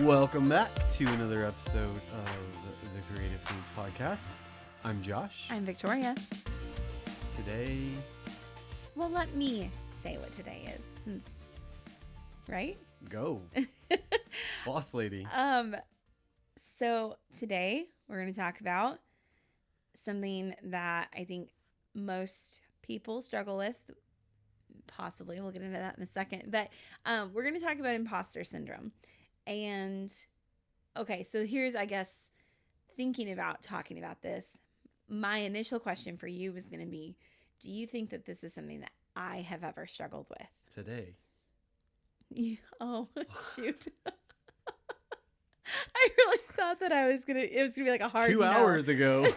Welcome back to another episode of the Creative Saints Podcast. I'm Josh. I'm Victoria. Today, Well, let me say what today is, since, right? go. Boss lady. So today we're going to talk about something that I think most people struggle with. Possibly, we'll get into that in a second. But we're going to talk about imposter syndrome. And okay, so here's, I guess, thinking about talking about this. My initial question for you was going to be, do you think that this is something that I have ever struggled with? Today. Oh, shoot. I really thought that it was gonna be like a hard 2 no. hours ago.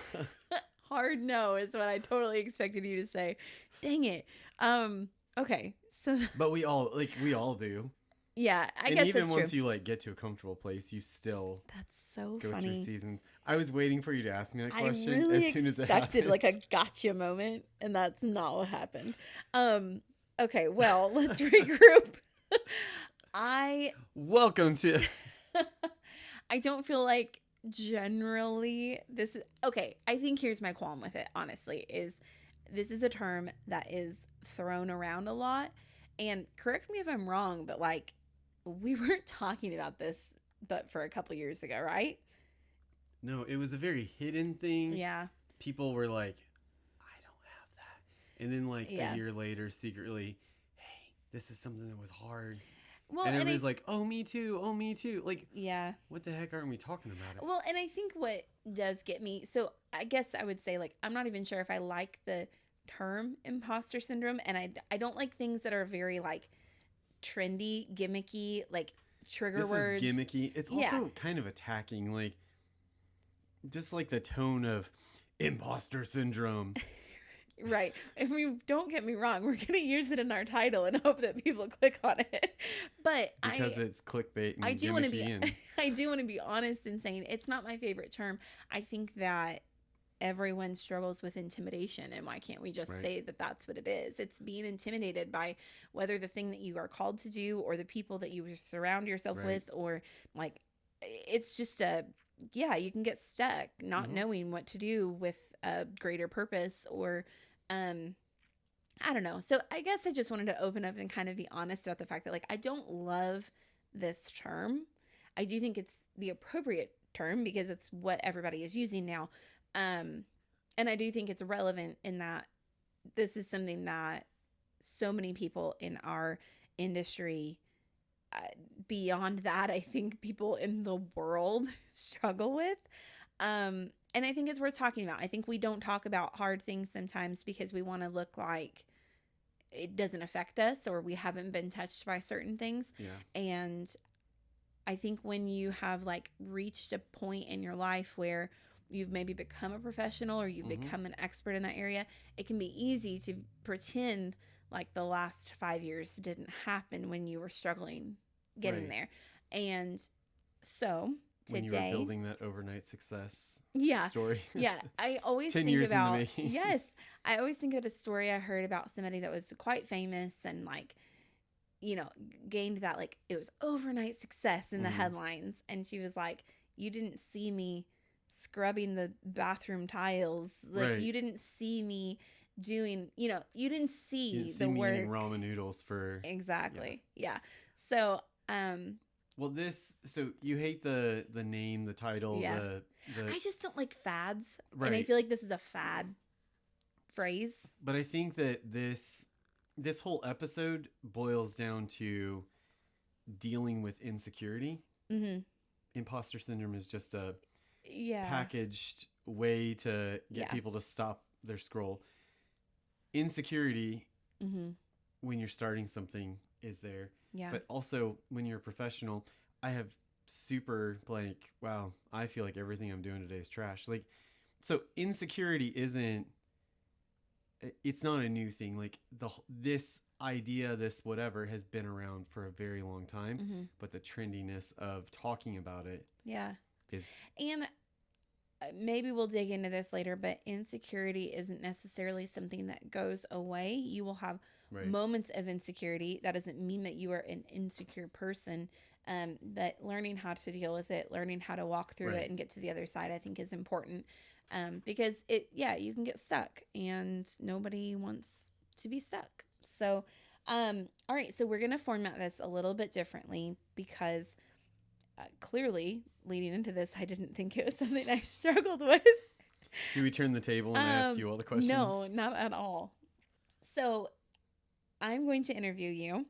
Hard no is what I totally expected you to say. Dang it. Okay, so But we all do. yeah, I and guess even that's once true. you get to a comfortable place, you still That's so go through funny. seasons. I was waiting for you to ask me that I question really as soon as it expected like a happened. gotcha moment, and that's not what happened. Okay, well, let's regroup. Welcome to I don't feel like generally this is okay. I think here's my qualm with it, honestly, is this is a term that is thrown around a lot. And correct me if I'm wrong, but like we weren't talking about this but for a couple years ago, right? No, it was a very hidden thing. Yeah. People were like, I don't have that. And then Yeah. a year later, secretly, hey, this is something that was hard. Well, and everybody's like, oh, me too. Oh, me too. Like, yeah. what the heck aren't we talking about it? Well, and I think what does get me, so I guess I would say, like, I'm not even sure if I like the term imposter syndrome, and I don't like things that are very, like, trendy, gimmicky, like, trigger words. This is gimmicky. It's also kind of attacking, like, just like the tone of imposter syndrome. Right. I mean, don't get me wrong. We're going to use it in our title and hope that people click on it. But because it's clickbait and I do want to be and... I do want to be honest in saying it's not my favorite term. I think that everyone struggles with intimidation, and why can't we just say that that's what it is? It's being intimidated by whether the thing that you are called to do or the people that you surround yourself with, or like it's just you can get stuck not knowing what to do with a greater purpose, or I don't know. So I guess I just wanted to open up and kind of be honest about the fact that, like, I don't love this term. I do think it's the appropriate term because it's what everybody is using now. And I do think it's relevant in that this is something that so many people in our industry, beyond that, I think people in the world struggle with. And I think it's worth talking about. I think we don't talk about hard things sometimes because we want to look like it doesn't affect us or we haven't been touched by certain things. Yeah. And I think when you have like reached a point in your life where you've maybe become a professional or you've become an expert in that area, it can be easy to pretend like the last 5 years didn't happen when you were struggling getting there. And so today, when you were building that overnight success story. Yeah. I always 10 think years about, in the making. yes, I always think of a story I heard about somebody that was quite famous and like, you know, gained that, like, it was overnight success in the headlines. And she was like, you didn't see me scrubbing the bathroom tiles. Like, you didn't see me doing, you know, you didn't see the me work. Eating ramen noodles for... Exactly. Yeah. So, well, so you hate the name, the title, I just don't like fads. Right. And I feel like this is a fad phrase. But I think that this whole episode boils down to dealing with insecurity. Mm-hmm. Imposter syndrome is just a packaged way to get people to stop their scroll. Insecurity, when you're starting something, is there. Yeah. But also, when you're a professional, I have super, like, wow, I feel like everything I'm doing today is trash. Like, so insecurity it's not a new thing. Like, this idea, this whatever, has been around for a very long time. But the trendiness of talking about it is... And maybe we'll dig into this later, but insecurity isn't necessarily something that goes away. You will have moments of insecurity. That doesn't mean that you are an insecure person. But learning how to deal with it, learning how to walk through Right. it and get to the other side, I think is important. Because you can get stuck and nobody wants to be stuck. So, all right. So we're going to format this a little bit differently because clearly leading into this, I didn't think it was something I struggled with. Do we turn the table and ask you all the questions? No, not at all. So I'm going to interview you,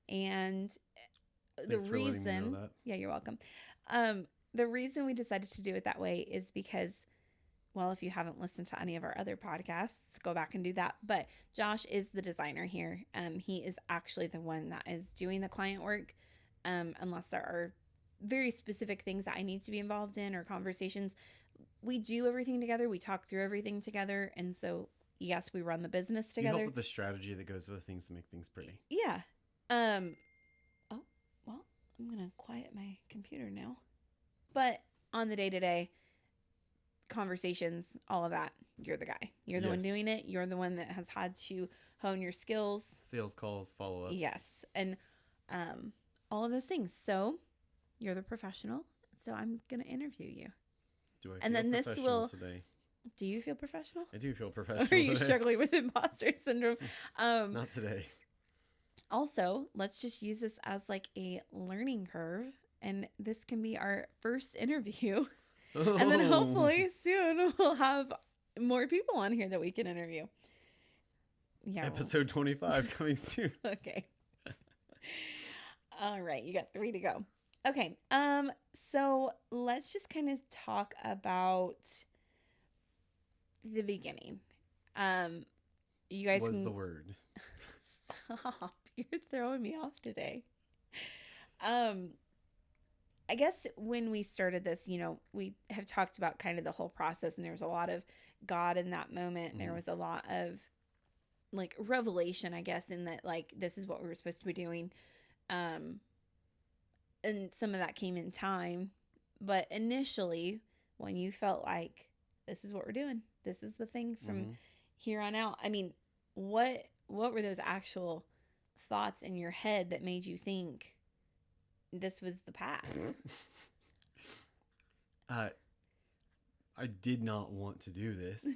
and Thanks for letting me know that. Yeah, you're welcome. The reason we decided to do it that way is because, well, if you haven't listened to any of our other podcasts, go back and do that. But Josh is the designer here. He is actually the one that is doing the client work, unless there are very specific things that I need to be involved in or conversations. We do everything together. We talk through everything together. And so, yes, we run the business together. You help with the strategy that goes with things to make things pretty. Yeah. Oh, well, I'm going to quiet my computer now. But on the day-to-day conversations, all of that, you're the guy. You're the one doing it. You're the one that has had to hone your skills. Sales calls, follow-ups. Yes. And all of those things. So you're the professional. So I'm going to interview you. Do I and feel then this will today? Do you feel professional? I do feel professional. Or are you struggling with imposter syndrome? Not today. Also, let's just use this as like a learning curve, and this can be our first interview. Oh. And then hopefully soon we'll have more people on here that we can interview. Yeah. Episode 25 coming soon. Okay. All right, you got 3 to go. Okay, so let's just kind of talk about the beginning. You guys What's the word? Stop. You're throwing me off today. I guess when we started this, we have talked about kind of the whole process, and there was a lot of God in that moment. And there was a lot of like revelation, I guess, in that like, this is what we were supposed to be doing. And some of that came in time, but initially when you felt like this is what we're doing, this is the thing from here on out. I mean, what were those actual thoughts in your head that made you think this was the path? I did not want to do this.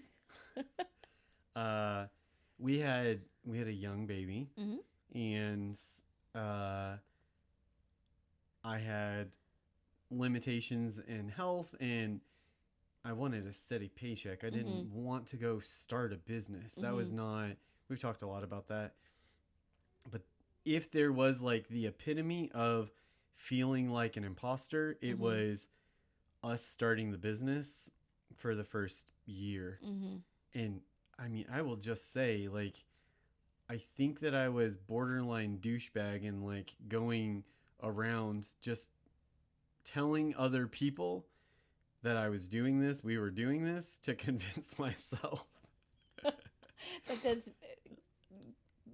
We had a young baby, and I had limitations in health, and I wanted a steady paycheck. I didn't want to go start a business. That was not, we've talked a lot about that. But if there was like the epitome of feeling like an imposter, it was us starting the business for the first year. And I mean, I will just say, like, I think that I was borderline douchebag and like going around just telling other people that I was doing this, we were doing this, to convince myself. That does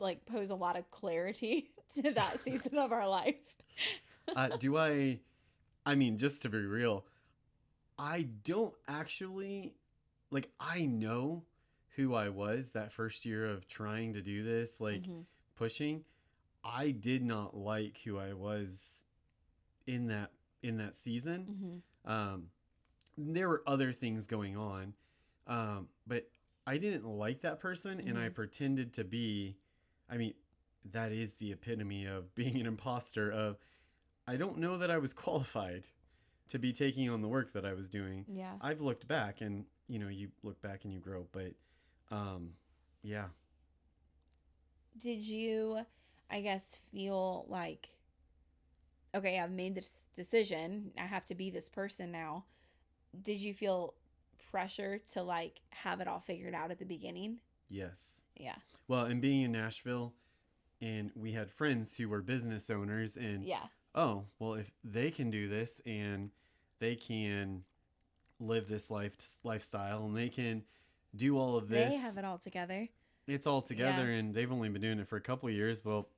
like pose a lot of clarity to that season of our life. I mean, just to be real, I don't actually, like, I know who I was that first year of trying to do this, like pushing. I did not like who I was in that season. There were other things going on, but I didn't like that person, and I pretended to be. I mean, that is the epitome of being an imposter. Of, I don't know that I was qualified to be taking on the work that I was doing. Yeah, I've looked back, and you look back and you grow, but yeah. Did you, I guess, feel like, okay, I've made this decision, I have to be this person now? Did you feel pressure to like have it all figured out at the beginning? Yes. Yeah. Well, and being in Nashville, and we had friends who were business owners, and oh, well, if they can do this and they can live this lifestyle and they can do all of this, they have it all together. It's all together, and they've only been doing it for a couple of years. Well,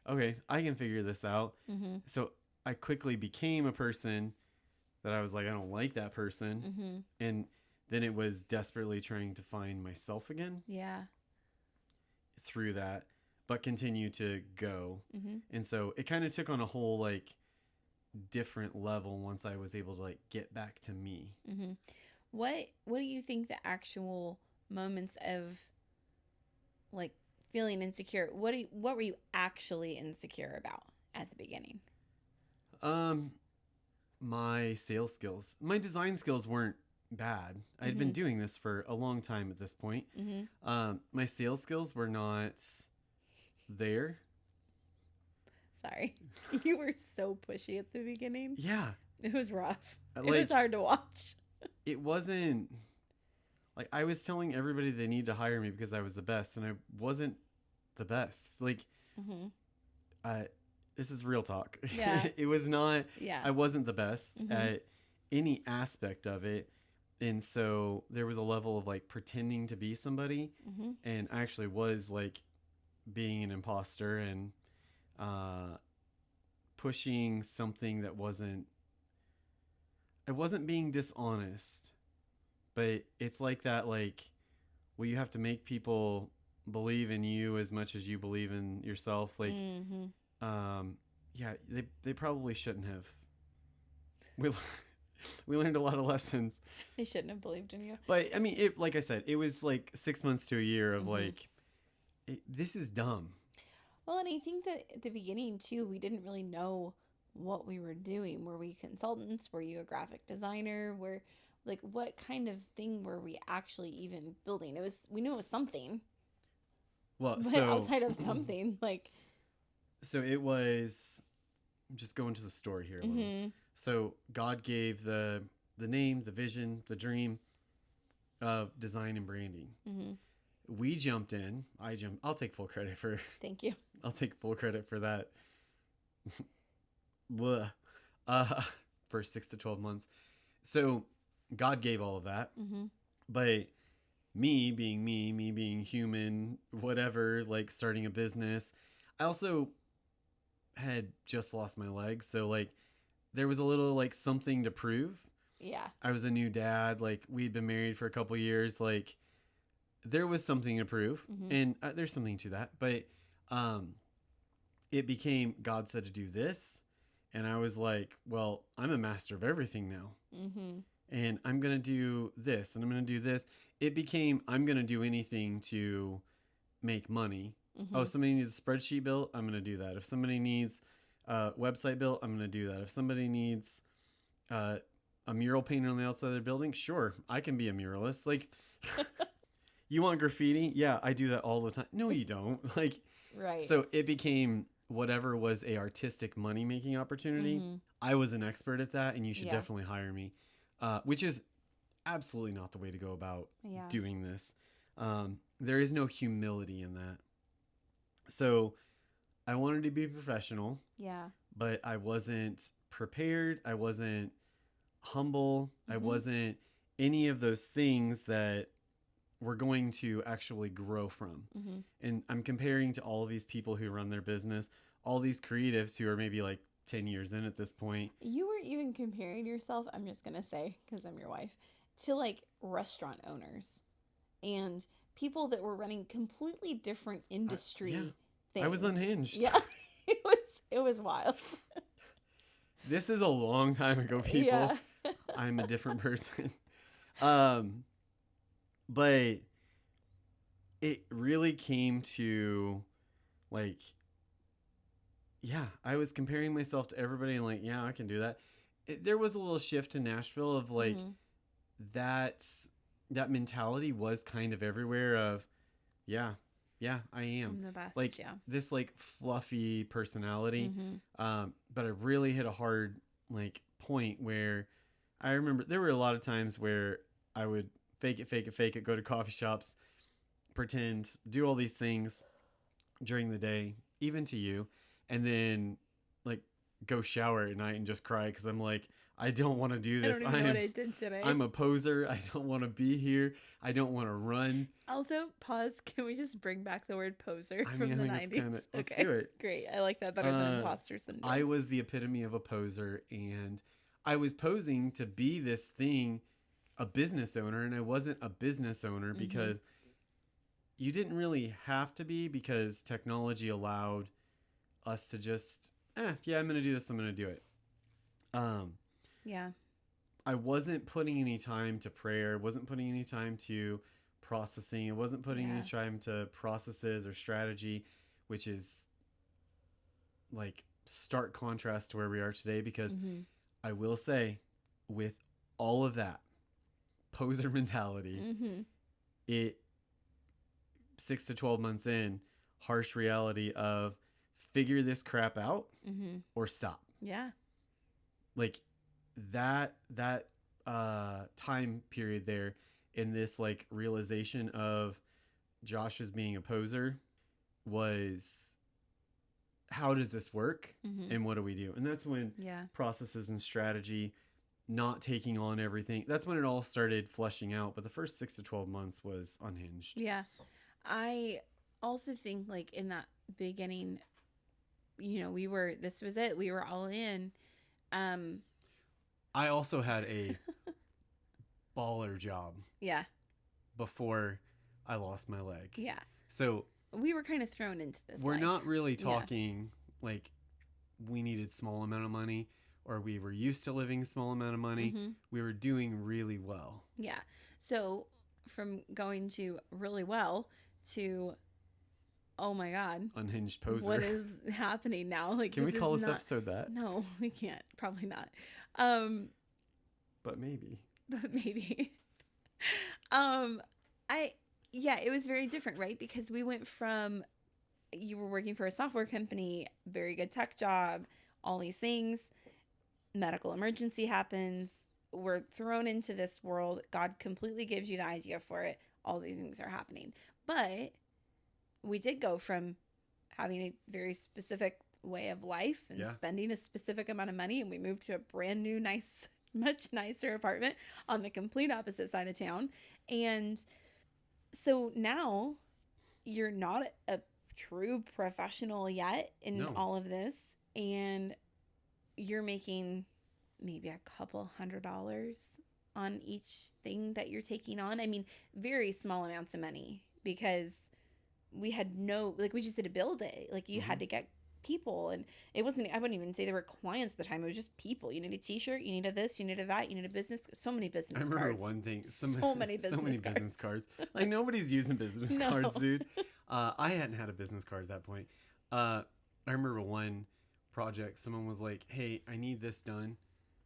okay, I can figure this out. So I quickly became a person that I was like, I don't like that person. And then it was desperately trying to find myself again. Yeah. Through that, but continue to go. And so it kind of took on a whole like different level once I was able to like get back to me. Mm-hmm. What do you think the actual moments of like feeling insecure? What were you actually insecure about at the beginning? My sales skills, my design skills weren't bad. I'd been doing this for a long time at this point. My sales skills were not there. Sorry. You were so pushy at the beginning. Yeah. It was rough. Like, it was hard to watch. It wasn't like I was telling everybody they need to hire me because I was the best, and I wasn't the best. Like, this is real talk. Yeah. It was not. Yeah. I wasn't the best at any aspect of it, and so there was a level of like pretending to be somebody, and I actually was like being an imposter and pushing something that wasn't. I wasn't being dishonest, but it's like that, like, well, you have to make people believe in you as much as you believe in yourself. Like, yeah, they probably shouldn't have. We learned a lot of lessons. They shouldn't have believed in you. But I mean, it, like I said, it was like 6 months to a year of like, this is dumb. Well, and I think that at the beginning too, we didn't really know what we were doing. Were we consultants? Were you a graphic designer? Like, what kind of thing were we actually even building? We knew it was something. Well, but so outside of something, like. So it was, just go into the story here a little. So God gave the name, the vision, the dream of design and branding. We jumped in. I'll take full credit for. Thank you. I'll take full credit for that. For 6 to 12 months. So God gave all of that. But me being human, whatever, like starting a business, I also had just lost my leg. So like there was a little like something to prove. Yeah. I was a new dad. Like we'd been married for a couple years. Like there was something to prove. And there's something to that. But it became God said to do this. And I was like, well, I'm a master of everything now. And I'm going to do this and I'm going to do this. It became, I'm going to do anything to make money. Oh, somebody needs a spreadsheet built, I'm going to do that. If somebody needs a website built, I'm going to do that. If somebody needs a mural painted on the outside of their building, sure, I can be a muralist. Like, you want graffiti? Yeah, I do that all the time. No, you don't. Like, right. So it became whatever was a artistic money-making opportunity. I was an expert at that, and you should definitely hire me, which is absolutely not the way to go about doing this. There is no humility in that. So I wanted to be professional. Yeah. But I wasn't prepared. I wasn't humble. I wasn't any of those things that we're going to actually grow from. And I'm comparing to all of these people who run their business, all these creatives who are maybe like 10 years in at this point. You weren't even comparing yourself, I'm just going to say, because I'm your wife, to like restaurant owners and people that were running completely different industry things. I was unhinged. Yeah, it was wild. This is a long time ago, people. Yeah. I'm a different person. But it really came to like, yeah, I was comparing myself to everybody and like, yeah, I can do that. There was a little shift in Nashville of like that mentality was kind of everywhere of, yeah, I am. I'm the best. Like this like fluffy personality. But I really hit a hard like point where I remember there were a lot of times where I would fake it, go to coffee shops, pretend, do all these things during the day, even to you, and then like go shower at night and just cry because I'm like, I don't want to do this. I don't even know what I did today. I'm a poser. I don't want to be here. I don't want to run. Also, pause. Can we just bring back the word poser from the 90s? Let's do it. Great. I like that better than imposter syndrome. I was the epitome of a poser, and I was posing to be this thing, a business owner, and I wasn't a business owner because you didn't really have to be, because technology allowed us to just, I'm going to do this, I'm going to do it. Yeah. I wasn't putting any time to prayer, wasn't putting any time to processing, it wasn't putting any time to processes or strategy, which is like stark contrast to where we are today, because I will say, with all of that poser mentality, it 6 to 12 months in, harsh reality of figure this crap out or stop. Yeah. Like that time period there, in this like realization of Josh as being a poser, was how does this work and what do we do? And that's when processes and strategy, not taking on everything, that's when it all started fleshing out. But the first 6 to 12 months was unhinged. Yeah. I also think like in that beginning, you know, this was it. We were all in. I also had a baller job. Yeah. Before I lost my leg. Yeah. So we were kind of thrown into this. We're not really talking like we needed small amount of money, or we were used to living small amount of money. We were doing really well. Yeah. So from going to really well to, oh my God, Unhinged Poser. What is happening now? Like, can we call this episode that? No, we can't. Probably not. But maybe. It was very different, right? Because we went from, you were working for a software company, very good tech job, all these things, medical emergency happens, we're thrown into this world, God completely gives you the idea for it, all these things are happening. But we did go from having a very specific way of life and spending a specific amount of money, and we moved to a brand new, nice, much nicer apartment on the complete opposite side of town. And so now you're not a true professional yet in all of this, and you're making maybe a couple $100 on each thing that you're taking on. I mean, very small amounts of money, because we had we just did a build day. Like, you had to get people, and it wasn't, I wouldn't even say there were clients at the time. It was just people. You need a t-shirt, you needed this, you needed that, you needed a business, so many business cards. I remember one thing, so many business cards. Like, nobody's using business cards, dude. I hadn't had a business card at that point. I remember one project, someone was like, hey, I need this done,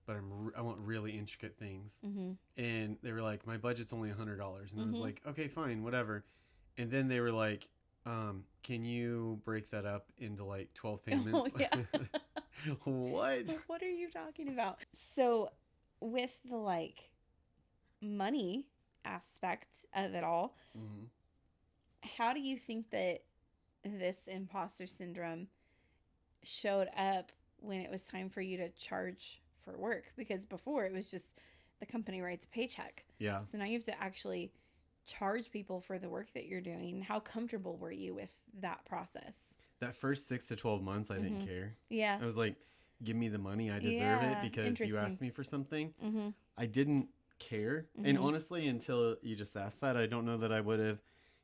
but I want really intricate things. And they were like, my budget's only $100. And I was like, okay, fine, whatever. And then they were like, can you break that up into like 12 payments? Oh, yeah. What? What are you talking about? So with the like money aspect of it all, how do you think that this imposter syndrome showed up when it was time for you to charge for work? Because before it was just the company writes a paycheck. Yeah. So now you have to actually charge people for the work that you're doing. How comfortable were you with that process? That first 6 to 12 months, I didn't care. Yeah. I was like, give me the money. I deserve it because you asked me for something. I didn't care. And honestly, until you just asked that, I don't know that I would have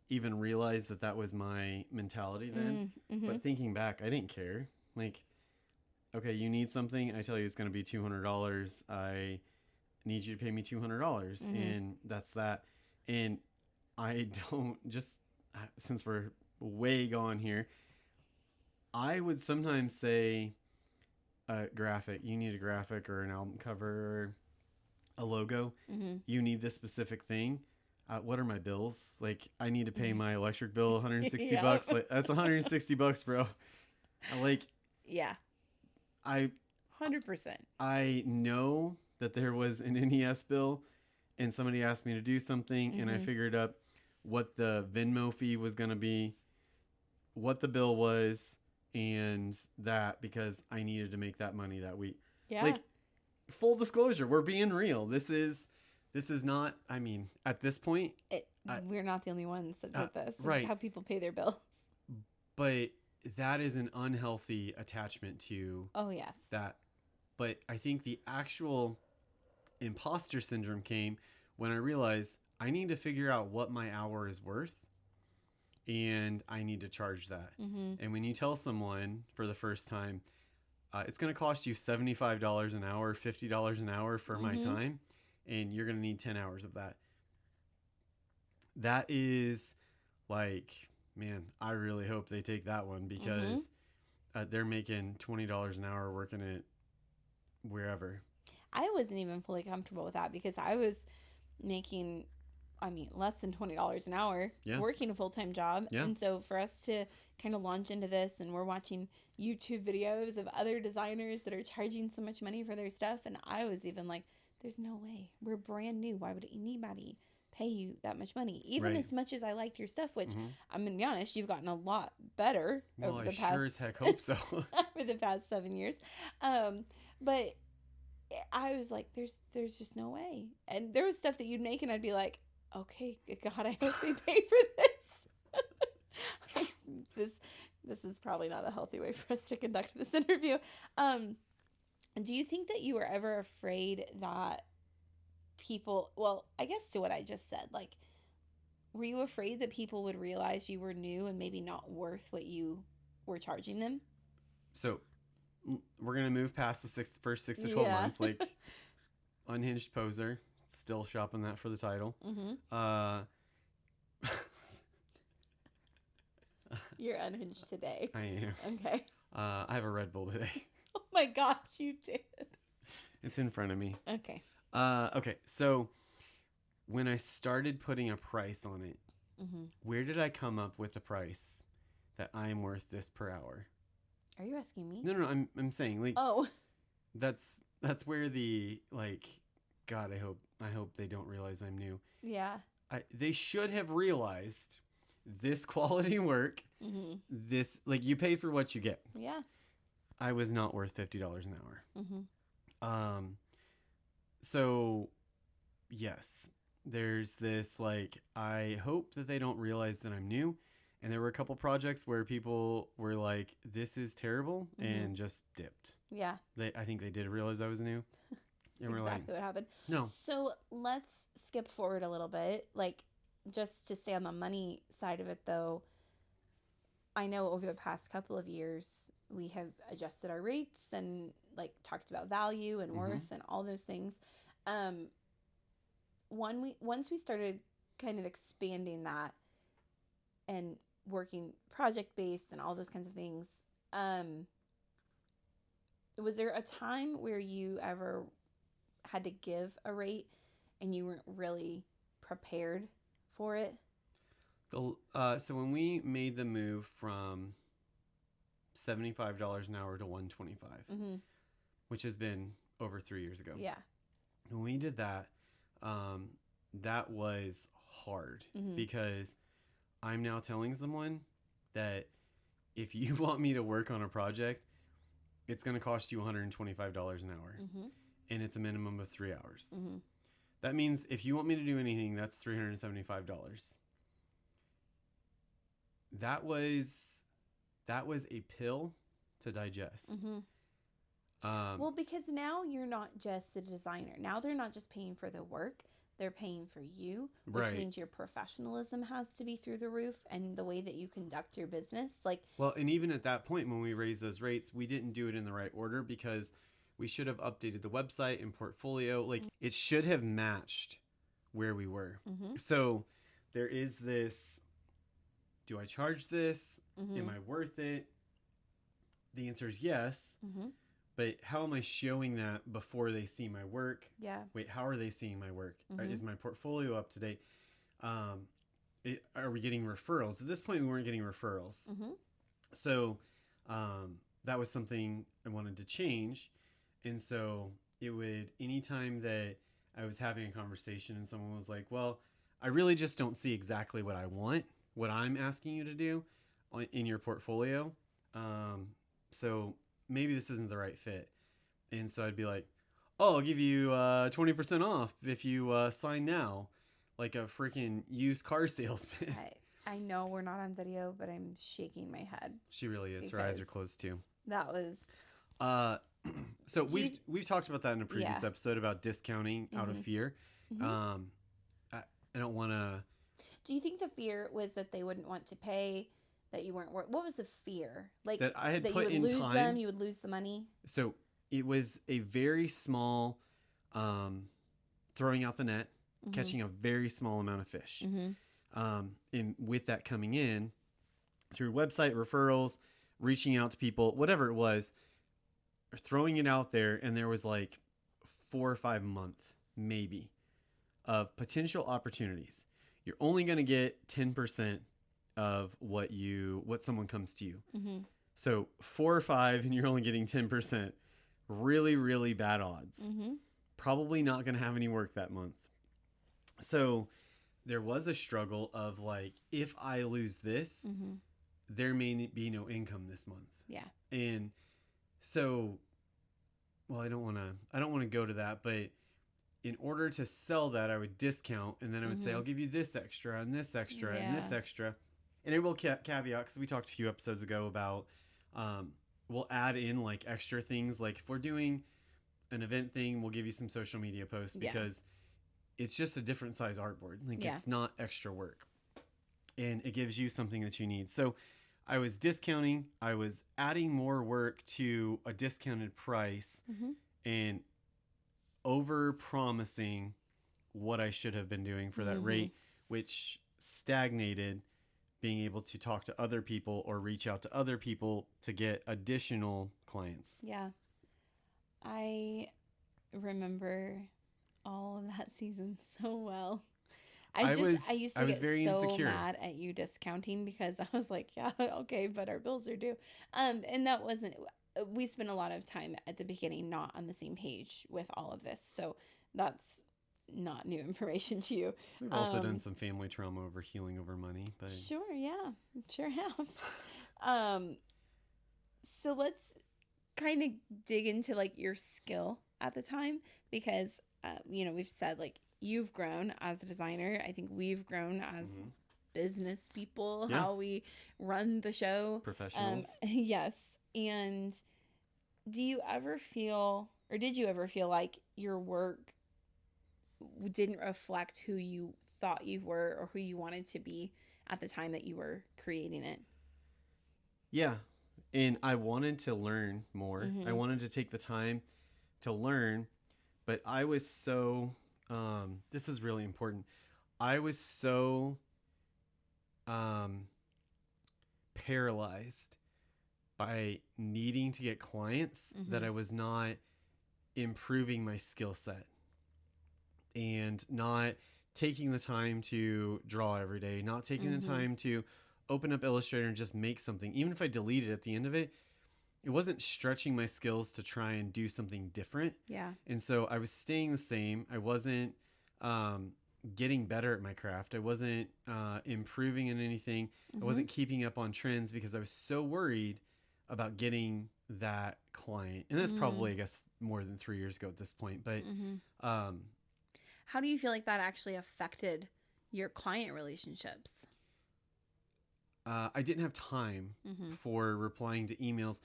even realized that that was my mentality then. But thinking back, I didn't care. Like, okay, you need something. I tell you it's going to be $200. I need you to pay me $200. And that's that. And I don't, just since we're way gone here, I would sometimes say a graphic. You need a graphic or an album cover or a logo. You need this specific thing. What are my bills? Like, I need to pay my electric bill, 160 bucks. Like, that's 160 bucks, bro. Yeah. 100%. I know that there was an NES bill and somebody asked me to do something and I figured out what the Venmo fee was going to be, what the bill was, and that, because I needed to make that money that week. Yeah. Like, full disclosure, we're being real. This is not, I mean, at this point, we're not the only ones that did this. This right. is how people pay their bills. But that is an unhealthy attachment to that. But I think the actual imposter syndrome came when I realized I need to figure out what my hour is worth and I need to charge that. And when you tell someone for the first time, it's going to cost you $75 an hour, $50 an hour for my time, and you're going to need 10 hours of that. That is like, man, I really hope they take that one because they're making $20 an hour working at wherever. I wasn't even fully comfortable with that because I was making, less than $20 an hour working a full-time job. Yeah. And so for us to kind of launch into this, and we're watching YouTube videos of other designers that are charging so much money for their stuff. And I was even like, there's no way. We're brand new. Why would anybody pay you that much money? Even as much as I liked your stuff, which I'm going to be honest, you've gotten a lot better over the past. Sure as heck hope so. Over the past 7 years. But I was like, there's just no way. And there was stuff that you'd make and I'd be like, okay, God, I hope they pay for this. This is probably not a healthy way for us to conduct this interview. Do you think that you were ever afraid that people, well, I guess to what I just said, like, were you afraid that people would realize you were new and maybe not worth what you were charging them? So we're going to move past the first 6 to 12 months, like Unhinged Poser, still shopping that for the title. You're unhinged today. I am. Okay. I have a Red Bull today. Oh my gosh, you did. It's in front of me. Okay. Okay, so when I started putting a price on it, where did I come up with the price that I'm worth this per hour? Are you asking me? No, I'm saying, like, that's where the, like, God, I hope they don't realize I'm new. Yeah. They should have realized this quality work, this, like, you pay for what you get. Yeah. I was not worth $50 an hour. So yes, there's this, like, I hope that they don't realize that I'm new. And there were a couple projects where people were like, this is terrible, and just dipped. Yeah. I think they did realize I was new. That's exactly what happened. No. So let's skip forward a little bit. Like, just to stay on the money side of it, though, I know over the past couple of years, we have adjusted our rates and, like, talked about value and worth and all those things. Once we started kind of expanding that and working project-based and all those kinds of things, was there a time where you ever had to give a rate and you weren't really prepared for it? So when we made the move from $75 an hour to $125, which has been over 3 years ago. Yeah. When we did that, that was hard because I'm now telling someone that if you want me to work on a project, it's going to cost you $125 an hour. And it's a minimum of 3 hours. That means if you want me to do anything, that's $375. That was a pill to digest. Well, because now you're not just a designer. Now they're not just paying for the work. They're paying for you, which means your professionalism has to be through the roof, and the way that you conduct your business. Like, well, and even at that point when we raised those rates, we didn't do it in the right order because we should have updated the website and portfolio. Like, it should have matched where we were. So there is this, do I charge this? Am I worth it? The answer is yes. But how am I showing that before they see my work? Yeah. Wait, how are they seeing my work? Is my portfolio up to date? Are we getting referrals? At this point, we weren't getting referrals. So that was something I wanted to change. And so it would, anytime that I was having a conversation and someone was like, well, I really just don't see exactly what I want, what I'm asking you to do in your portfolio. So maybe this isn't the right fit. And so I'd be like, oh, I'll give you 20% off if you sign now, like a freaking used car salesman. I know we're not on video, but I'm shaking my head. She really is. Her eyes are closed too. That was... So we've talked about that in a previous episode about discounting out of fear. I don't want to... Do you think the fear was that they wouldn't want to pay that you weren't what was the fear? Like that I had that put you would in lose time. them, you would lose the money? So it was a very small throwing out the net, catching a very small amount of fish. And with that coming in through website referrals, reaching out to people, whatever it was, throwing it out there. And there was like 4 or 5 months, maybe, of potential opportunities. You're only going to get 10% of what someone comes to you. So 4 or 5 and you're only getting 10%. Really, really bad odds. Probably not going to have any work that month. So there was a struggle of like, if I lose this, there may be no income this month. Yeah. And so, well, I don't want to go to that, but in order to sell that, I would discount, and then I would say, I'll give you this extra and this extra and this extra. And I will caveat, because we talked a few episodes ago about, we'll add in like extra things. Like if we're doing an event thing, we'll give you some social media posts because it's just a different size artboard. Like it's not extra work, and it gives you something that you need. So I was discounting, I was adding more work to a discounted price and over promising what I should have been doing for that rate, which stagnated being able to talk to other people or reach out to other people to get additional clients. Yeah. I remember all of that season so well. I used to get so insecure. Mad at you discounting because I was like, yeah, okay, but our bills are due. And that wasn't, we spent a lot of time at the beginning not on the same page with all of this. So that's not new information to you. We've also done some family trauma over healing over money, but sure, yeah, sure have. So let's kind of dig into like your skill at the time, because we've said like you've grown as a designer. I think we've grown as business people, how we run the show, professionals. Yes. And did you ever feel like your work didn't reflect who you thought you were or who you wanted to be at the time that you were creating it? Yeah. And I wanted to learn more. I wanted to take the time to learn, but I was so, this is really important. I was so paralyzed by needing to get clients that I was not improving my skill set and not taking the time to draw every day, not taking the time to open up Illustrator and just make something. Even if I deleted at the end of it, it wasn't stretching my skills to try and do something different. Yeah. And so I was staying the same. I wasn't getting better at my craft. I wasn't improving in anything. I wasn't keeping up on trends because I was so worried about getting that client. And that's probably, I guess, more than 3 years ago at this point. But how do you feel like that actually affected your client relationships? I didn't have time for replying to emails.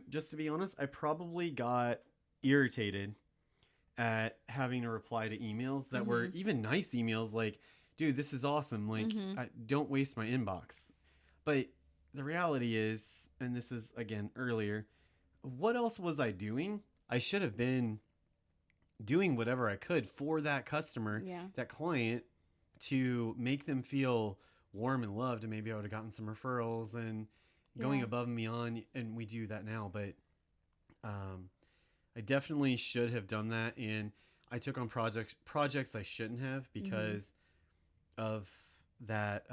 Just to be honest, I probably got irritated at having to reply to emails that were even nice emails like, dude, this is awesome. Like, don't waste my inbox. But the reality is, and this is again earlier, what else was I doing? I should have been doing whatever I could for that customer, that client, to make them feel warm and loved. And maybe I would have gotten some referrals and going above and beyond. And we do that now, but I definitely should have done that. And I took on projects I shouldn't have because of that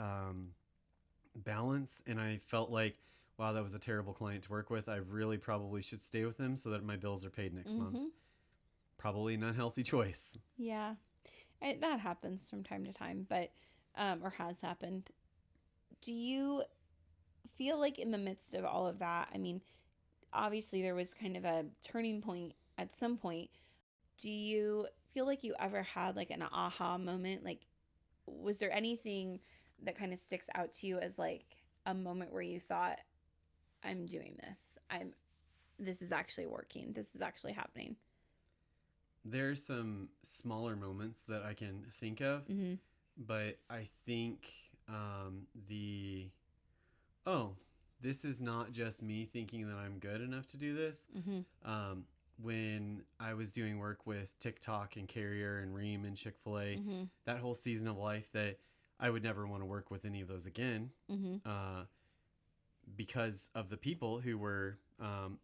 balance. And I felt like, wow, that was a terrible client to work with. I really probably should stay with them so that my bills are paid next month. Probably an unhealthy choice. Yeah, that happens from time to time, but or has happened. Do you feel like in the midst of all of that, I mean, obviously there was kind of a turning point at some point. Do you feel like you ever had like an aha moment? Like, was there anything that kind of sticks out to you as like a moment where you thought, I'm doing this. This is actually working. This is actually happening? There's some smaller moments that I can think of, but I think the oh, this is not just me thinking that I'm good enough to do this. Mm-hmm. When I was doing work with TikTok and Carrier and Ream and Chick-fil-A, Mm-hmm. that whole season of life, that I would never want to work with any of those again, Mm-hmm. because of the people who were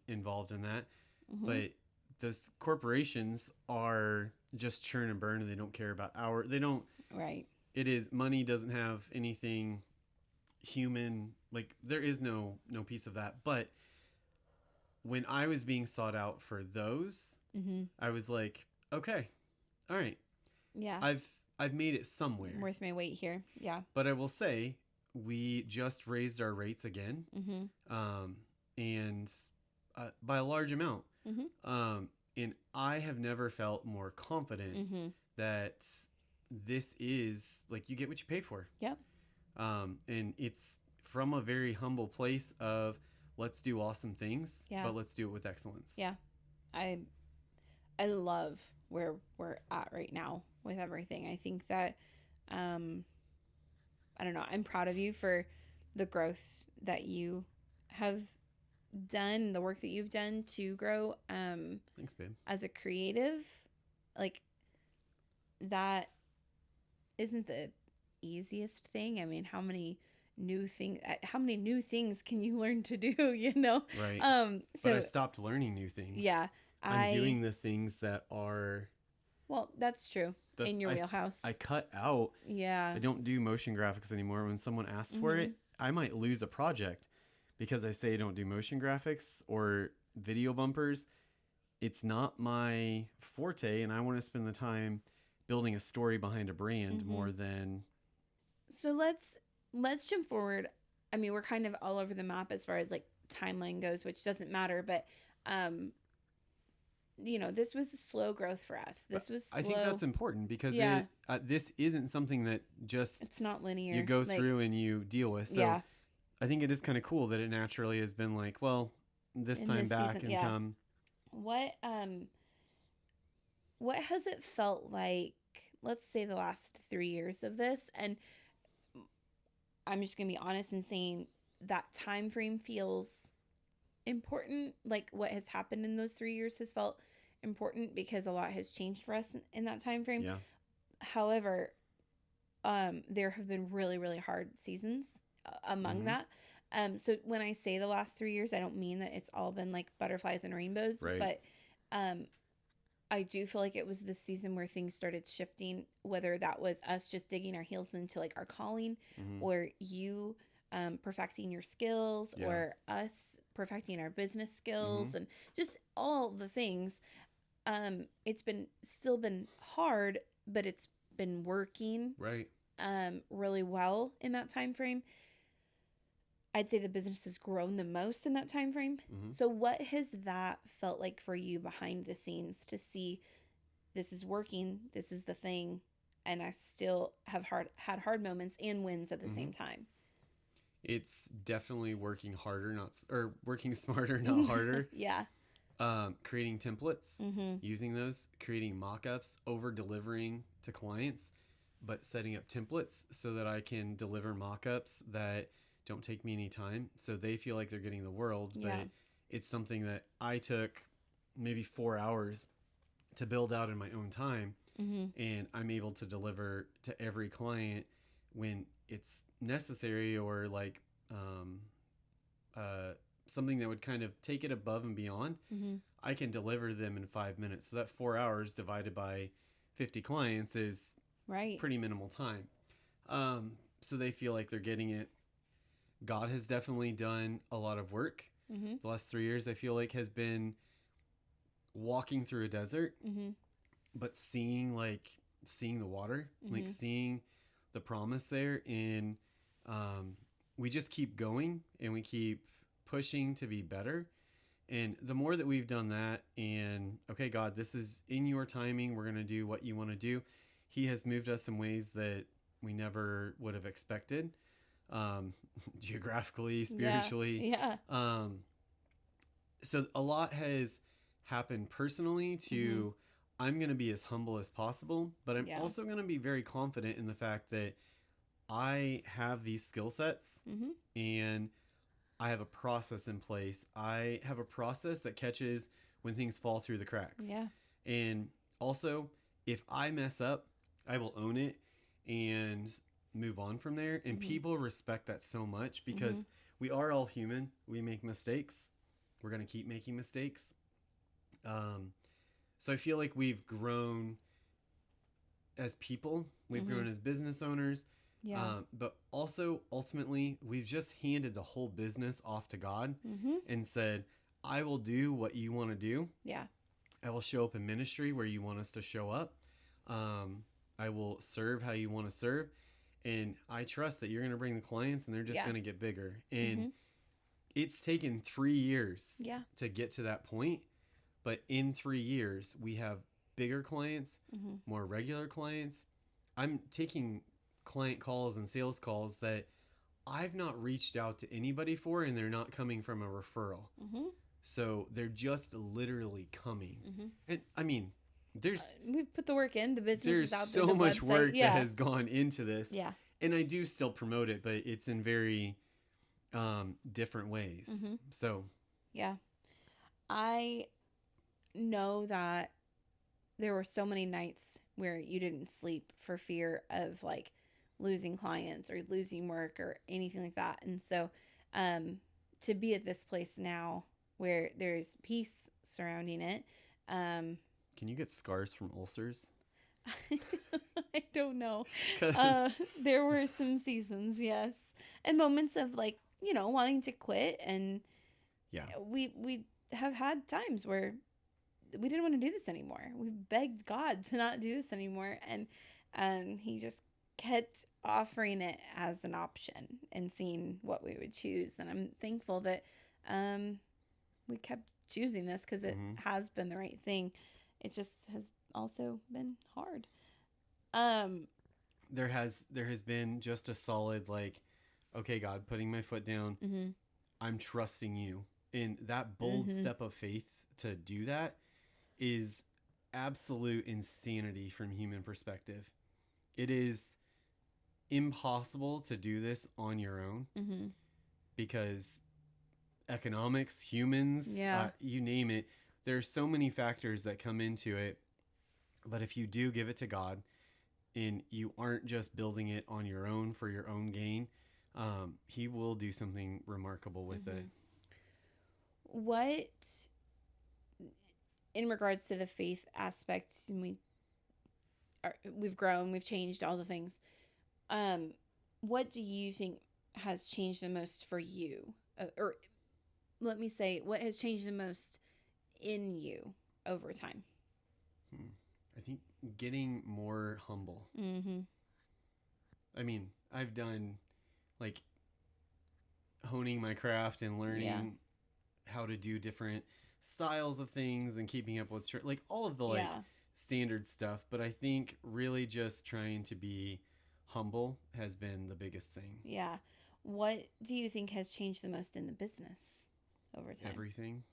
involved in that. Mm-hmm. But those corporations are just churn and burn, and they don't care about they don't. Right. It is, money doesn't have anything human, like there is no piece of that. But when I was being sought out for those, Mm-hmm. I was like, okay, all right, Yeah. I've made it somewhere. Worth my weight here. Yeah. But I will say, we just raised our rates again, Mm-hmm. and by a large amount. Mm-hmm. And I have never felt more confident Mm-hmm. that this is, like, you get what you pay for. Yep. And it's from a very humble place of, let's do awesome things, but let's do it with excellence. Yeah. I love where we're at right now with everything. I think that, I don't know, I'm proud of you for the growth that you have done, the work that you've done to grow. Thanks, babe. As a creative, like, that isn't the easiest thing. I mean, how many new things can you learn to do, you know? Right. So, but I stopped learning new things. Yeah. I'm doing the things that are... Well, that's true. In your wheelhouse. I cut out. Yeah. I don't do motion graphics anymore. When someone asks for it, I might lose a project because I say I don't do motion graphics or video bumpers. It's not my forte, and I want to spend the time building a story behind a brand more than... So let's jump forward. I mean, we're kind of all over the map as far as like timeline goes, which doesn't matter, but you know, this was a slow growth for us. This was slow. I think that's important because this isn't something that just... It's not linear. You go through and you deal with. So I think it is kind of cool that it naturally has been like, well, this time back season, and come. What has it felt like, let's say the last 3 years of this? And I'm just going to be honest in saying that time frame feels important. Like, what has happened in those 3 years has felt important because a lot has changed for us in that time frame. Yeah. However, there have been really, really hard seasons among that. So when I say the last 3 years, I don't mean that it's all been like butterflies and rainbows, right. But I do feel like it was this season where things started shifting, whether that was us just digging our heels into like our calling, or you perfecting your skills, or us perfecting our business skills, and just all the things. It's still been hard, but it's been working really well in that time frame. I'd say the business has grown the most in that time frame. So what has that felt like for you behind the scenes to see this is working, this is the thing, and I still have had hard moments and wins at the same time? It's definitely working harder, working smarter, not harder. Yeah. Creating templates, using those, creating mock-ups, over-delivering to clients, but setting up templates so that I can deliver mock-ups that don't take me any time, so they feel like they're getting the world. But it's something that I took maybe 4 hours to build out in my own time, and I'm able to deliver to every client when it's necessary, or like something that would kind of take it above and beyond. I can deliver them in 5 minutes. So that 4 hours divided by 50 clients is pretty minimal time. So they feel like they're getting it. God has definitely done a lot of work. The last 3 years, I feel like, has been walking through a desert, but seeing the water, like seeing the promise there. And we just keep going and we keep pushing to be better. And the more that we've done that, and okay, God, this is in your timing, we're going to do what you want to do. He has moved us in ways that we never would have expected. Geographically, spiritually. So a lot has happened personally to, I'm going to be as humble as possible, but I'm also going to be very confident in the fact that I have these skill sets, and I have a process in place. I have a process that catches when things fall through the cracks. Yeah. And also, if I mess up, I will own it and move on from there. And people respect that so much because we are all human. We make mistakes. We're going to keep making mistakes. So I feel like we've grown as people. We've grown as business owners. Yeah. But also, ultimately, we've just handed the whole business off to God and said, I will do what you want to do. Yeah. I will show up in ministry where you want us to show up. I will serve how you want to serve. And I trust that you're going to bring the clients and they're just going to get bigger. And it's taken 3 years to get to that point. But in 3 years, we have bigger clients, more regular clients. I'm taking client calls and sales calls that I've not reached out to anybody for, and they're not coming from a referral. So they're just literally coming. And I mean, we've put the work in. The business is out there. There's so much website. work that has gone into this. Yeah. And I do still promote it, but it's in very different ways. So yeah, I know that there were so many nights where you didn't sleep for fear of like losing clients or losing work or anything like that. And so to be at this place now where there's peace surrounding it. Can you get scars from ulcers? I don't know. There were some seasons, yes. And moments of like, wanting to quit. And we have had times where we didn't want to do this anymore. We begged God to not do this anymore. And he just kept offering it as an option and seeing what we would choose. And I'm thankful that we kept choosing this because it has been the right thing. It just has also been hard. There has been just a solid like, okay, God, putting my foot down. I'm trusting you. And that bold step of faith to do that is absolute insanity from human perspective. It is impossible to do this on your own because economics, humans, you name it. There's so many factors that come into it. But if you do give it to God and you aren't just building it on your own for your own gain, he will do something remarkable with it. What, in regards to the faith aspect, and we've grown, we've changed, all the things. What do you think has changed the most for you? Or let me say, what has changed the most in you over time? I think getting more humble. I mean, I've done like honing my craft and learning how to do different styles of things and keeping up with like all of the standard stuff. But I think really just trying to be humble has been the biggest thing. Yeah. What do you think has changed the most in the business over time? Everything.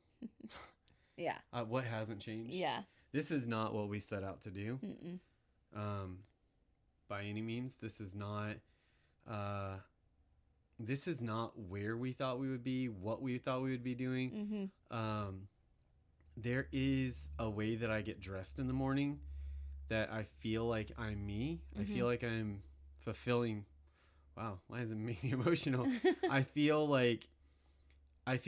Yeah. What hasn't changed? Yeah. This is not what we set out to do. By any means. This is not where we thought we would be, what we thought we would be doing. There is a way that I get dressed in the morning that I feel like I'm me. I feel like I'm fulfilling. Wow, why is it making me emotional? I feel like I'm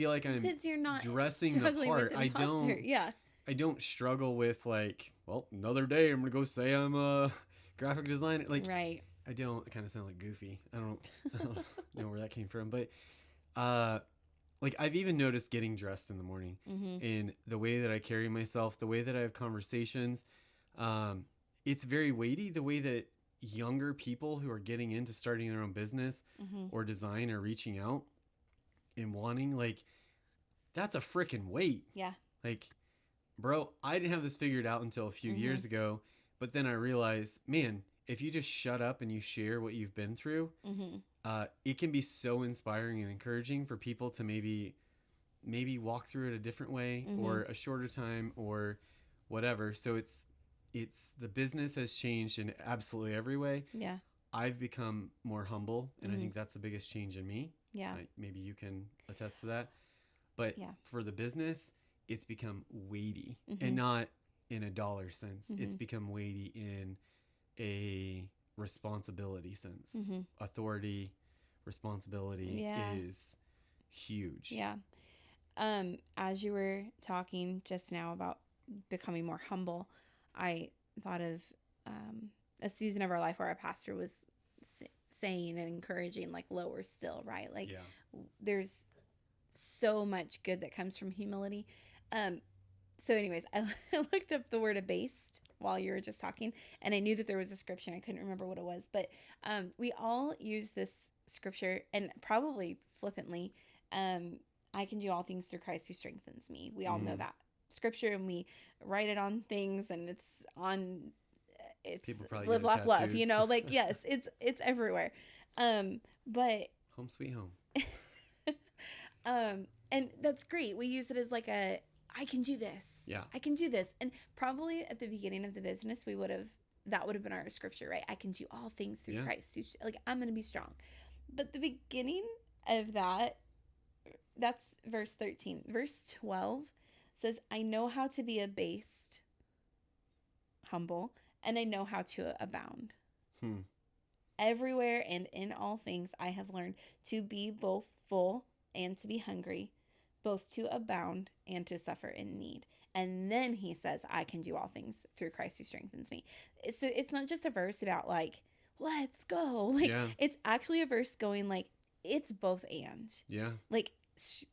because you're not dressing the part. I don't struggle with like, well, another day I'm gonna go say I'm a graphic designer. Like, right. I don't. Kind of sound like Goofy. I don't know where that came from, but like I've even noticed getting dressed in the morning and the way that I carry myself, the way that I have conversations. It's very weighty. The way that younger people who are getting into starting their own business or design or reaching out and wanting, like, that's a freaking weight. Yeah. Like, bro, I didn't have this figured out until a few years ago, but then I realized, man, if you just shut up and you share what you've been through, it can be so inspiring and encouraging for people to maybe walk through it a different way or a shorter time or whatever. So it's the business has changed in absolutely every way. Yeah. I've become more humble, and I think that's the biggest change in me. Yeah. Maybe you can attest to that. But for the business, it's become weighty, and not in a dollar sense. It's become weighty in a responsibility sense. Authority, responsibility is huge. Yeah. As you were talking just now about becoming more humble, I thought of a season of our life where our pastor was saying and encouraging, like, lower still, right? Like, there's so much good that comes from humility. So anyways, I looked up the word abased while you were just talking, and I knew that there was a scripture. I couldn't remember what it was, but we all use this scripture, and probably flippantly, I can do all things through Christ who strengthens me. We all know that scripture, and we write it on things, and it's live, laugh, love, you know, like, yes, it's everywhere. But home sweet home. And that's great. We use it as like I can do this. Yeah. I can do this. And probably at the beginning of the business, that would have been our scripture, right? I can do all things through Christ. Like, I'm going to be strong. But the beginning of that's verse 13. Verse 12 says, I know how to be abased, humble, and I know how to abound. Everywhere and in all things I have learned to be both full and to be hungry, both to abound and to suffer in need. And then he says, I can do all things through Christ who strengthens me. So it's not just a verse about like, let's go. Like, it's actually a verse going like, it's both and. Yeah. Like,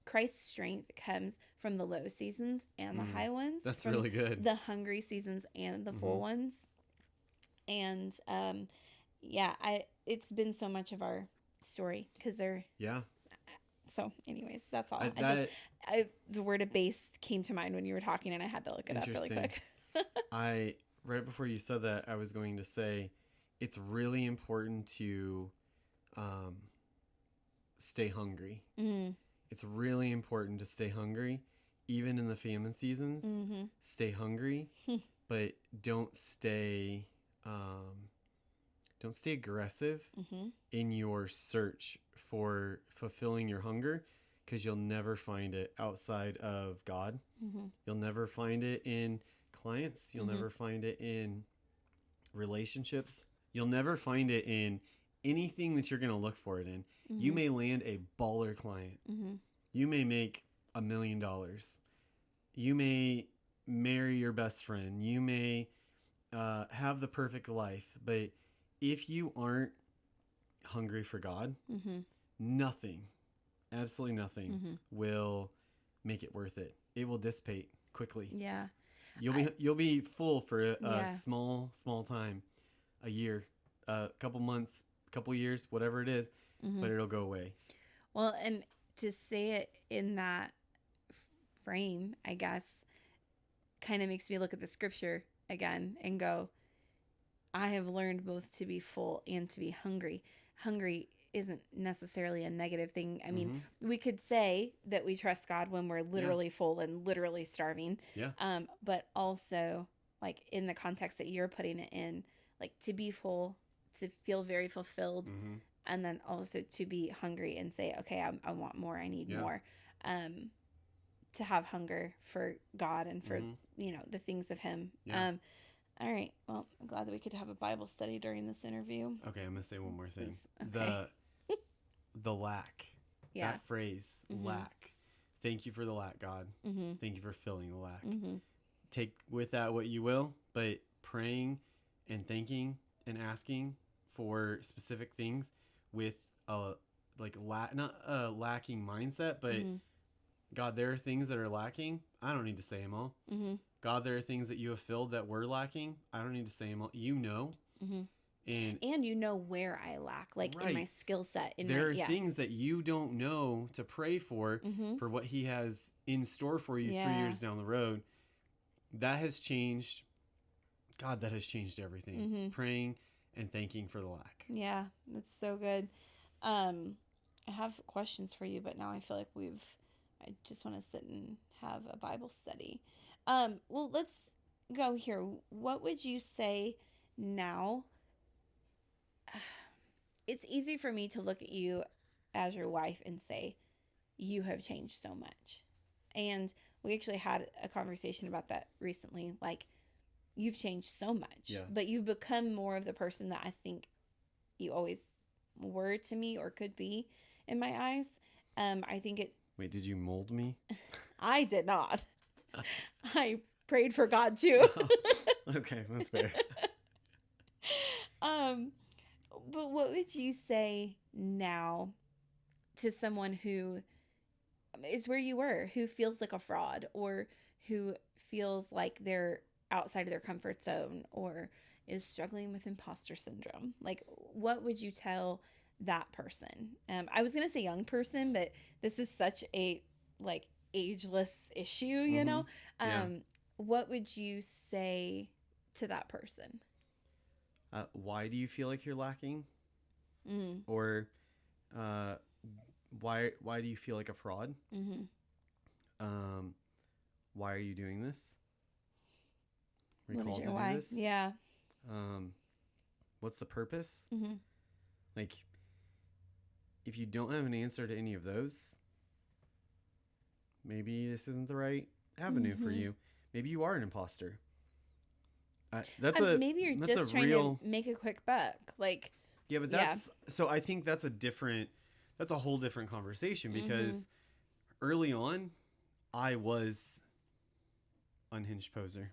Christ's strength comes from the low seasons and the high ones. That's really good. The hungry seasons and the full ones. And it's been so much of our story because they're So anyways, that's all. The word abased came to mind when you were talking, and I had to look it up really quick. Right before you said that, I was going to say it's really important to stay hungry. It's really important to stay hungry, even in the famine seasons. Stay hungry, but don't stay aggressive in your search for fulfilling your hunger, because you'll never find it outside of God. You'll never find it in clients. You'll never find it in relationships. You'll never find it in anything that you're going to look for it in. You may land a baller client. You may make $1 million. You may marry your best friend. You may have the perfect life. But if you aren't hungry for God, nothing, absolutely nothing will make it worth it. It will dissipate quickly. Yeah. You'll be full for a small time, a year, a couple months, a couple years, whatever it is, but it'll go away. Well, and to say it in that frame, I guess, kind of makes me look at the scripture again and go, I have learned both to be full and to be hungry. Hungry isn't necessarily a negative thing. I mean, we could say that we trust God when we're literally full and literally starving. Yeah. But also, like, in the context that you're putting it in, like, to be full, to feel very fulfilled, and then also to be hungry and say, okay, I want more. I need more. To have hunger for God and for, the things of Him. Yeah. All right. Well, I'm glad that we could have a Bible study during this interview. Okay, I'm going to say one more thing. The lack. Yeah. That phrase, lack. Thank you for the lack, God. Thank you for filling the lack. Take with that what you will, but praying and thanking and asking for specific things with not a lacking mindset, but God, there are things that are lacking. I don't need to say them all. God, there are things that you have filled that were lacking. I don't need to say them all. You know. And you know where I lack, like in my skill set. There are things that you don't know to pray for what He has in store for you 3 years down the road. That has changed. God, that has changed everything. Praying and thanking for the lack. Yeah, that's so good. I have questions for you, but now I feel like I just want to sit and have a Bible study. Well, let's go here. What would you say now? It's easy for me to look at you as your wife and say, you have changed so much. And we actually had a conversation about that recently. Like, you've changed so much, but you've become more of the person that I think you always were to me or could be in my eyes. I think it. Wait, did you mold me? I did not. I prayed for God too. Okay, that's fair. But what would you say now to someone who is where you were, who feels like a fraud, or who feels like they're outside of their comfort zone, or is struggling with imposter syndrome? Like, what would you tell that person? I was gonna say young person, but this is such a like ageless issue, you know. What would you say to that person? Why do you feel like you're lacking? Or why do you feel like a fraud? Why are you doing this? What is your why? This? Yeah. What's the purpose? Like, if you don't have an answer to any of those, maybe this isn't the right avenue for you. Maybe you are an imposter. Maybe you're just trying to make a quick buck. Like, yeah, but that's so. I think that's a whole different conversation, because early on, I was Unhinged Poser,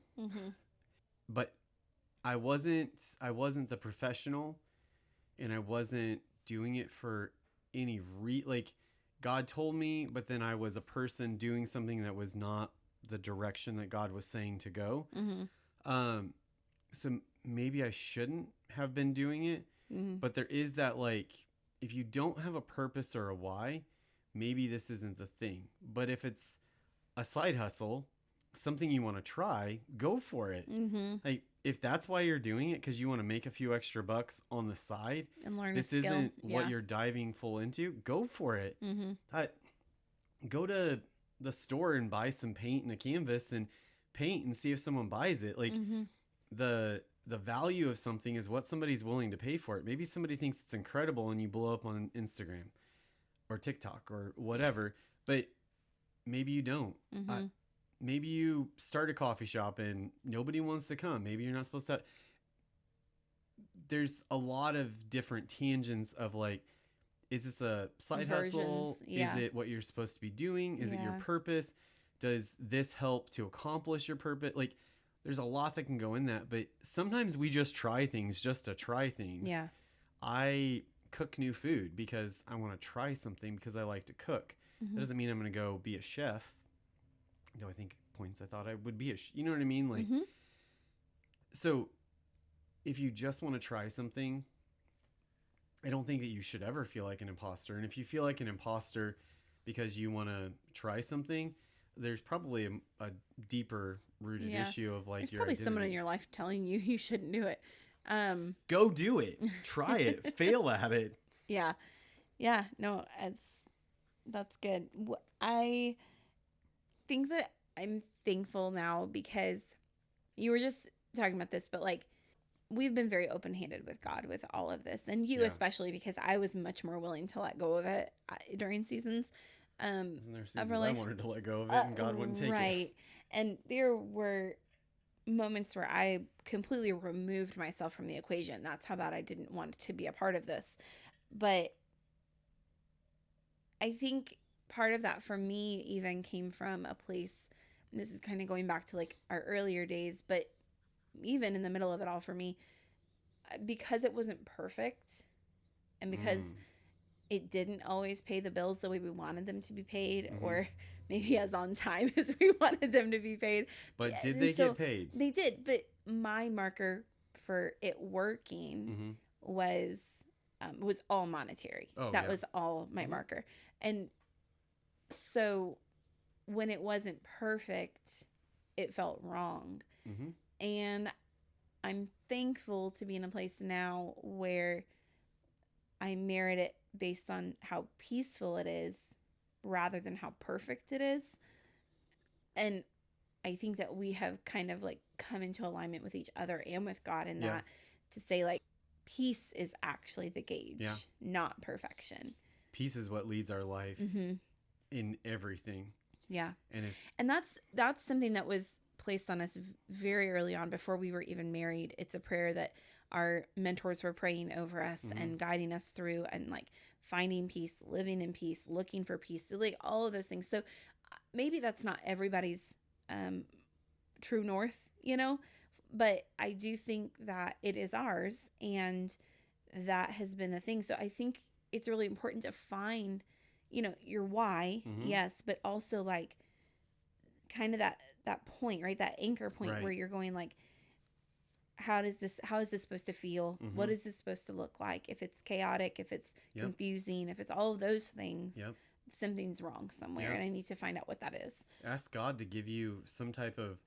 but I wasn't the professional, and I wasn't doing it for any like God told me, but then I was a person doing something that was not the direction that God was saying to go. So maybe I shouldn't have been doing it, but there is that, like, if you don't have a purpose or a why, maybe this isn't the thing. But if it's a side hustle, something you want to try, go for it. Like, if that's why you're doing it, because you want to make a few extra bucks on the side, and learn this isn't what you're diving full into, go for it. Go to the store and buy some paint and a canvas and paint and see if someone buys it. Like, the value of something is what somebody's willing to pay for it. Maybe somebody thinks it's incredible and you blow up on Instagram or TikTok or whatever, but maybe you don't. Maybe you start a coffee shop and nobody wants to come. Maybe you're not supposed to. There's a lot of different tangents of, like, is this a side hustle? Is it what you're supposed to be doing? Is it your purpose? Does this help to accomplish your purpose? Like, there's a lot that can go in that, but sometimes we just try things just to try things. Yeah. I cook new food because I want to try something because I like to cook. That doesn't mean I'm going to go be a chef. Though I think points I thought I would be you know what I mean? Like, so if you just want to try something, I don't think that you should ever feel like an imposter. And if you feel like an imposter because you want to try something, there's probably a deeper rooted issue of, like, there's your probably identity. someone in your life telling you shouldn't do it. Go do it. Try it. Fail at it. Yeah. No, that's good. I think that I'm thankful now, because you were just talking about this, but, like, we've been very open-handed with God with all of this, and you especially, because I was much more willing to let go of it during seasons. Isn't there seasons I wanted to let go of it and God wouldn't take it? Right. And there were moments where I completely removed myself from the equation. That's how bad I didn't want to be a part of this. But I think part of that for me even came from a place, and this is kind of going back to, like, our earlier days, but even in the middle of it all for me, because it wasn't perfect, and because it didn't always pay the bills the way we wanted them to be paid, or maybe as on time as we wanted them to be paid. But did they get paid? They did. But my marker for it working was all monetary. That was all my marker. And so when it wasn't perfect, it felt wrong. And I'm thankful to be in a place now where I merit it based on how peaceful it is rather than how perfect it is. And I think that we have kind of, like, come into alignment with each other and with God in that, to say, like, peace is actually the gauge, not perfection. peace is what leads our life in everything. Yeah. And that's something that was placed on us very early on before we were even married. It's a prayer that our mentors were praying over us and guiding us through, and like finding peace, living in peace, looking for peace, like all of those things. So maybe that's not everybody's true north, but I do think that it is ours, and that has been the thing. So I think it's really important to find, your why, yes, but also like kind of that point, right? That anchor point where you're going like, how is this supposed to feel? What is this supposed to look like? If it's chaotic, if it's confusing, if it's all of those things, something's wrong somewhere, and I need to find out what that is. Ask God to give you some type of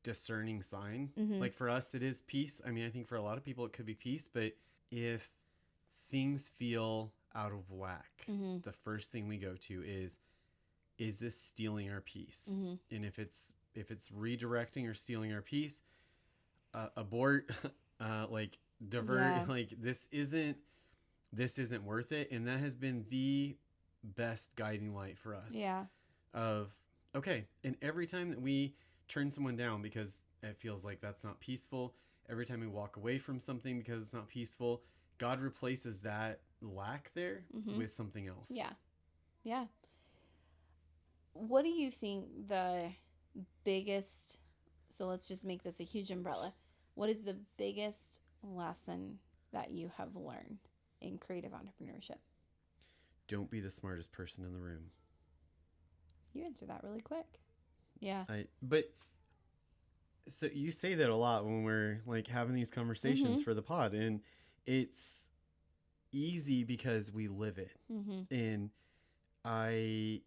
discerning sign. Like for us, it is peace. I mean, I think for a lot of people it could be peace, but if things feel out of whack, the first thing we go to is this stealing our peace? And if it's redirecting or stealing our peace, abort, like divert, like this isn't worth it. And that has been the best guiding light for us. Of, okay. And every time that we turn someone down because it feels like that's not peaceful, every time we walk away from something because it's not peaceful, God replaces that lack there with something else. Yeah. What do you think the biggest, so let's just make this a huge umbrella. What is the biggest lesson that you have learned in creative entrepreneurship? Don't be the smartest person in the room. You answered that really quick. Yeah. But so you say that a lot when we're like having these conversations for the pod, and it's easy because we live it. And I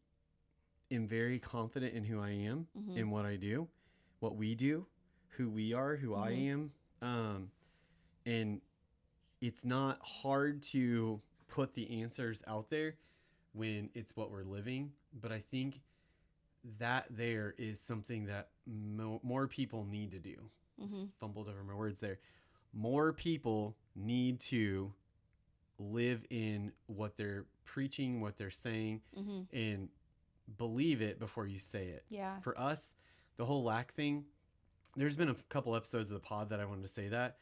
am very confident in who I am, in what I do, what we do, who we are, who I am. And it's not hard to put the answers out there when it's what we're living. But I think that there is something that more people need to do. Fumbled over my words there. More people need to live in what they're preaching, what they're saying, and believe it before you say it. Yeah. For us, the whole lack thing, there's been a couple episodes of the pod that I wanted to say that,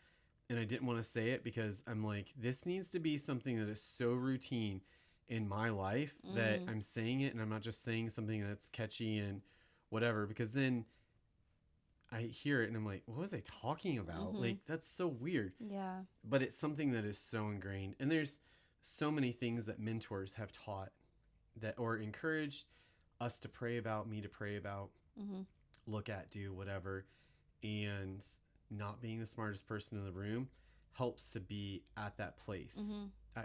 and I didn't want to say it because I'm like, this needs to be something that is so routine in my life that I'm saying it, and I'm not just saying something that's catchy and whatever, because then I hear it and I'm like, what was I talking about? Like, that's so weird. Yeah. But it's something that is so ingrained. And there's so many things that mentors have taught that, or encouraged us to pray about, me to pray about, look at, do, whatever. And not being the smartest person in the room helps to be at that place.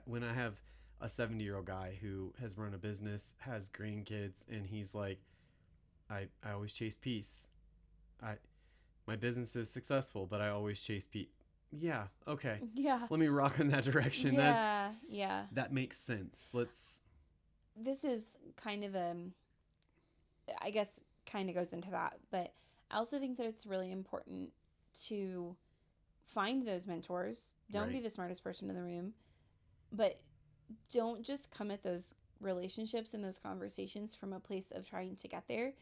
When I have a 70-year-old guy who has run a business, has grandkids, and he's like, I always chase peace. My business is successful, but I always chase peace. Yeah. Okay. Yeah. Let me rock in that direction. Yeah. That makes sense. This is kind of I guess kind of goes into that, but I also think that it's really important to find those mentors. Don't be the smartest person in the room, but don't just come at those relationships and those conversations from a place of trying to get there.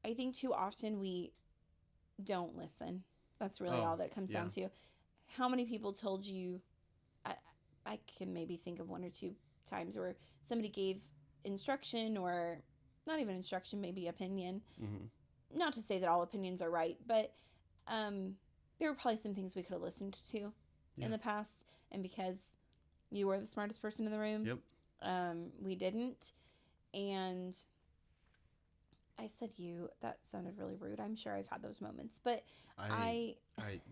I think too often we don't listen. That's really all that it comes down to. How many people told you, I can maybe think of one or two times where somebody gave instruction, or not even instruction, maybe opinion. Not to say that all opinions are right, but there were probably some things we could have listened to in the past. And because you were the smartest person in the room, we didn't. And I said that sounded really rude. I'm sure I've had those moments, but I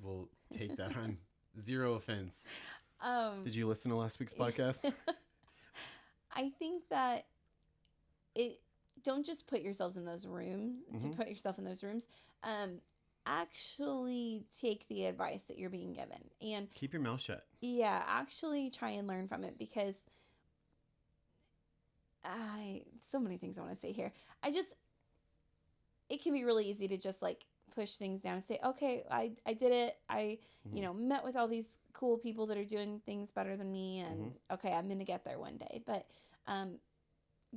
will take that on zero offense. Did you listen to last week's podcast? I think that don't just put yourselves in those rooms to put yourself in those rooms. Actually take the advice that you're being given and keep your mouth shut. Yeah, actually try and learn from it, because so many things I want to say here. It can be really easy to just like push things down and say, okay, I did it. I, met with all these cool people that are doing things better than me. And okay, I'm going to get there one day. But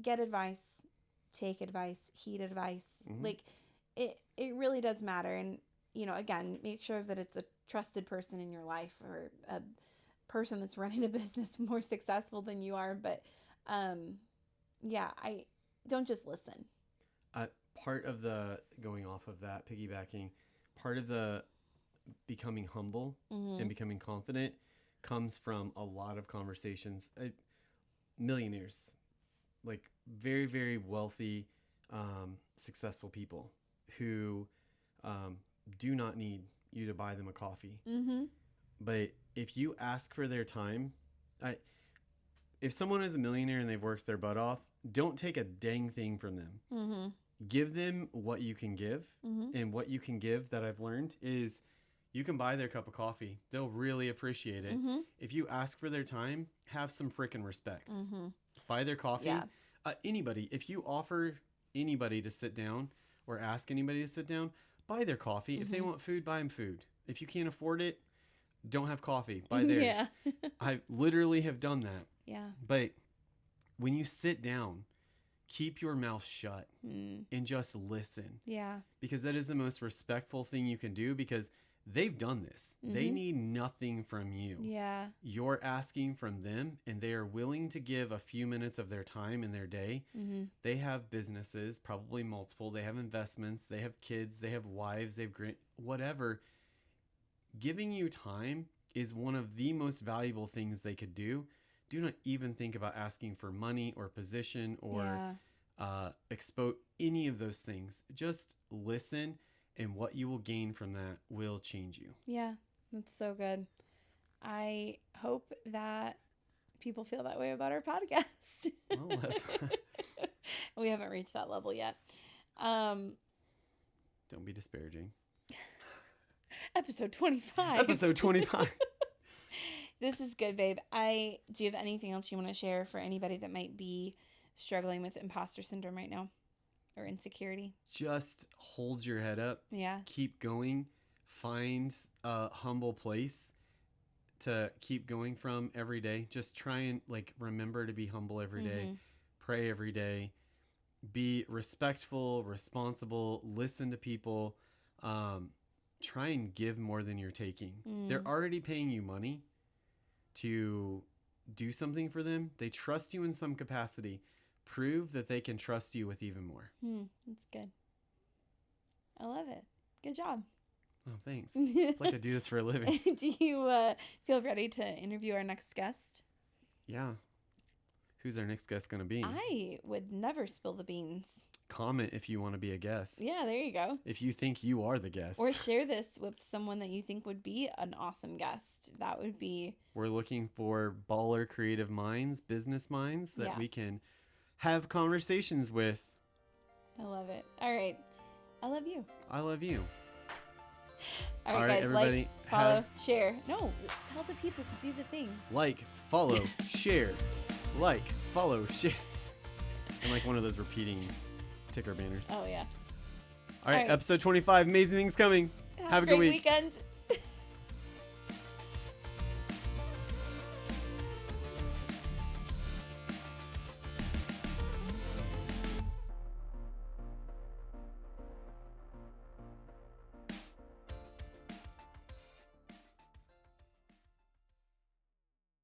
get advice, take advice, heed advice. Like it really does matter. And, again, make sure that it's a trusted person in your life or a person that's running a business more successful than you are. But I don't just listen. Part of the going off of that, piggybacking, part of the becoming humble and becoming confident comes from a lot of conversations. Millionaires, like very, very wealthy, successful people who do not need you to buy them a coffee. But if you ask for their time, if someone is a millionaire and they've worked their butt off, don't take a dang thing from them. Give them what you can give. And what you can give that I've learned is you can buy their cup of coffee. They'll really appreciate it. If you ask for their time, have some freaking respect. Buy their coffee. Yeah. Anybody, if you offer anybody to sit down or ask anybody to sit down, buy their coffee. If they want food, buy them food. If you can't afford it, don't have coffee. Buy theirs. Yeah. I literally have done that. Yeah. But when you sit down, keep your mouth shut and just listen. Yeah. Because that is the most respectful thing you can do, because they've done this. They need nothing from you. Yeah. You're asking from them, and they are willing to give a few minutes of their time in their day. They have businesses, probably multiple. They have investments. They have kids. They have wives. They have whatever. Giving you time is one of the most valuable things they could do. Do not even think about asking for money or position or expose any of those things. Just listen, and what you will gain from that will change you. Yeah, that's so good. I hope that people feel that way about our podcast. Well, we haven't reached that level yet. Don't be disparaging. Episode 25. Episode 25. This is good, babe. Do you have anything else you want to share for anybody that might be struggling with imposter syndrome right now or insecurity? Just hold your head up. Yeah. Keep going. Find a humble place to keep going from every day. Just try and remember to be humble every day. Pray every day. Be respectful, responsible, listen to people. Try and give more than you're taking. They're already paying you money to do something for them. They trust you in some capacity. Prove that they can trust you with even more. That's good. I love it. Good job. Oh, thanks. It's like I do this for a living. Do you feel ready to interview our next guest? Yeah. Who's our next guest going to be? I would never spill the beans. Comment if you want to be a guest. Yeah, there you go. If you think you are the guest. Or share this with someone that you think would be an awesome guest. That would be... We're looking for baller creative minds, business minds that we can have conversations with. I love it. All right. I love you. I love you. All right, guys. Everybody, follow, share. No, tell the people to do the things. Follow, share. Follow, share. And one of those repeating ticker banners. Oh, yeah. All right, episode 25. Amazing things coming. Have a good weekend.